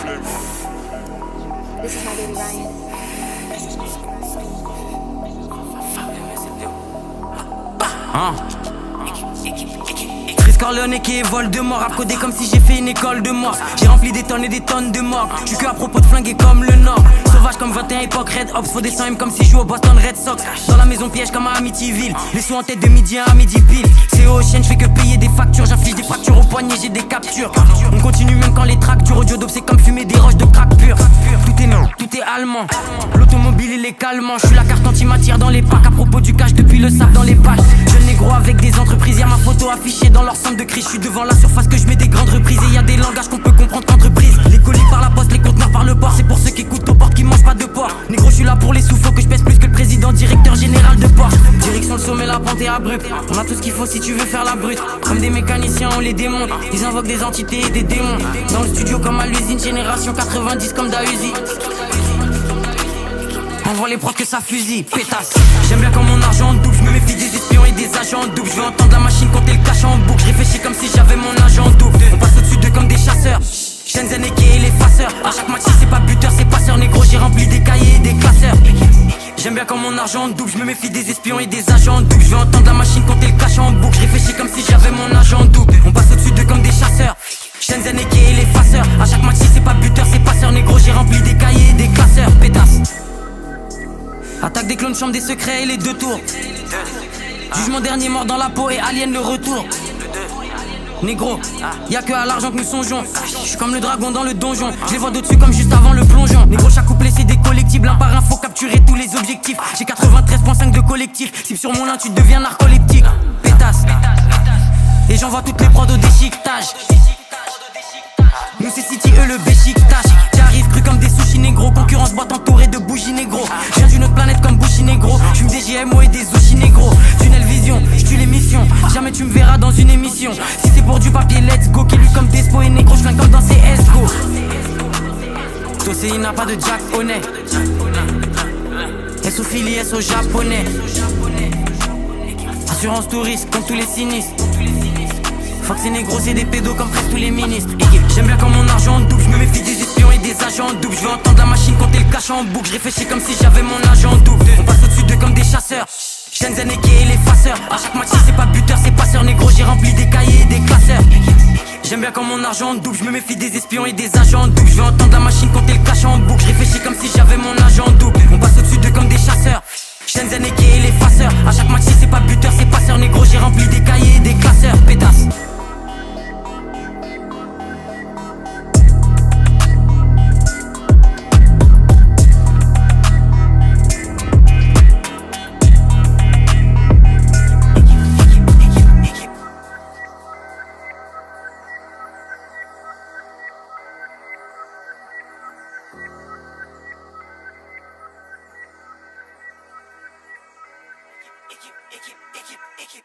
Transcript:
This is my baby Ryan. Chris Corleone qui est Voldemort, rap codé comme si j'ai fait une école de mort. J'ai rempli des tonnes et des tonnes de morts. J'suis que à propos de flinguer comme le Nord. Sauvage comme 21 époque Red Ops, faut des 100 M comme si je joue au Boston Red Sox. Dans la maison piège comme à Amityville. Les sous en tête de midi à midi pile. C'est au chaîne, j'fais que payer des factures. J'inflige des fractures au poignet, j'ai des captures. On continue même quand les tracks durs. Audio dope c'est comme fumer des roches de crack pur. Tout est non, tout est allemand. L'automobile il est calmant. J'suis la carte anti-matière dans les packs. À propos du cash depuis le sable dans les pages. Jeune négro avec des entreprises. Y'a ma photo affichée dans leur centre de crise. J'suis devant la surface que je mets des grandes reprises. Et y a des langages qu'on peut comprendre qu'entreprise. Les colis par la poste, les conteneurs par le port. C'est pour ceux qui écoutent aux portes qui mangent pas de porc. Négro j'suis là pour les sous, faut que je pèse plus que le président directeur général de Porsche. Direction le sommet, la pente est abrupte. On a tout ce qu'il faut si tu veux faire la brute. Comme des mécaniciens on les démonte. Ils invoquent des entités et des démons. Dans le studio comme à l'usine, génération 90 comme Dahuzi. Envoie les prods que ça fusille, pétasse. J'aime bien quand mon argent double, je me méfie des espions et des agents doubles. Je veux entendre la machine compter le cash en boucle. Je réfléchis comme si j'avais mon agent double. On passe au-dessus d'eux comme des chasseurs. Shenzhen et Kay et les faceurs. À chaque match c'est pas buteur, c'est passeur. Négro j'ai rempli des cahiers et des classeurs. J'aime bien quand mon argent double, je me méfie des espions et des agents doubles. Je veux entendre la machine compter le cash en boucle. Je réfléchis comme si j'avais mon agent double. On passe au-dessus d'eux comme des chasseurs. Shenzhen et Kay et les faceurs. À chaque match c'est pas buteur, c'est passeur. Négro j'ai rempli des cahiers et des classeurs. Pétasse. Attaque des clones, chambre des secrets et les deux tours. Jugement dernier, mort dans la peau et alien le retour. Négro, y'a que à l'argent que nous songeons. J'suis comme le dragon dans le donjon. Je les vois d'au-dessus comme juste avant le plongeon. Négro, chaque couplet c'est des collectibles. Un par un, faut capturer tous les objectifs. J'ai 93.5 de collectif. Si sur mon lin tu deviens narcoleptique. Pétasse. Et j'envoie toutes les prods au déchiquetage. Nous c'est City, eux le béchiquetage. J'arrive cru comme des sushis négro. Concurrence boîte entourée de bougies négro. Je viens d'une autre planète comme Bushi négro. J'fume des GMO et des sushis négro. Tunnel vision, j'tue l'émission. Jamais tu me verras dans une émission. Si c'est pour du papier, let's go. Qui lui comme Despo et négro. J'flingue comme dans CSGO. Tosei n'a pas de Jack Honey. S au Philly, S au japonais. Assurance touriste comme tous les sinistres. Fuck c'est négro, c'est des pédos comme presque tous les ministres. J'aime bien quand mon argent double, je me méfie des espions et des agents doubles. Je veux entendre la machine compter le cash en boucle. Je réfléchis comme si j'avais mon agent double. On passe au-dessus d'eux comme des chasseurs. Shenzhen et Kay et les faceurs. À chaque match c'est pas buteur, c'est passeur. Négro j'ai rempli des cahiers et des classeurs. J'aime bien quand mon argent double, je me méfie des espions et des agents doubles. Je veux entendre la machine compter le cash en boucle. Je réfléchis comme si j'avais mon agent double. On passe au-dessus d'eux comme des chasseurs. Shenzhen et Kay et les faceurs. À chaque match c'est pas buteur, c'est passeur. Négro j'ai rempli des cahiers et des classeurs. Pétasse. Équipe.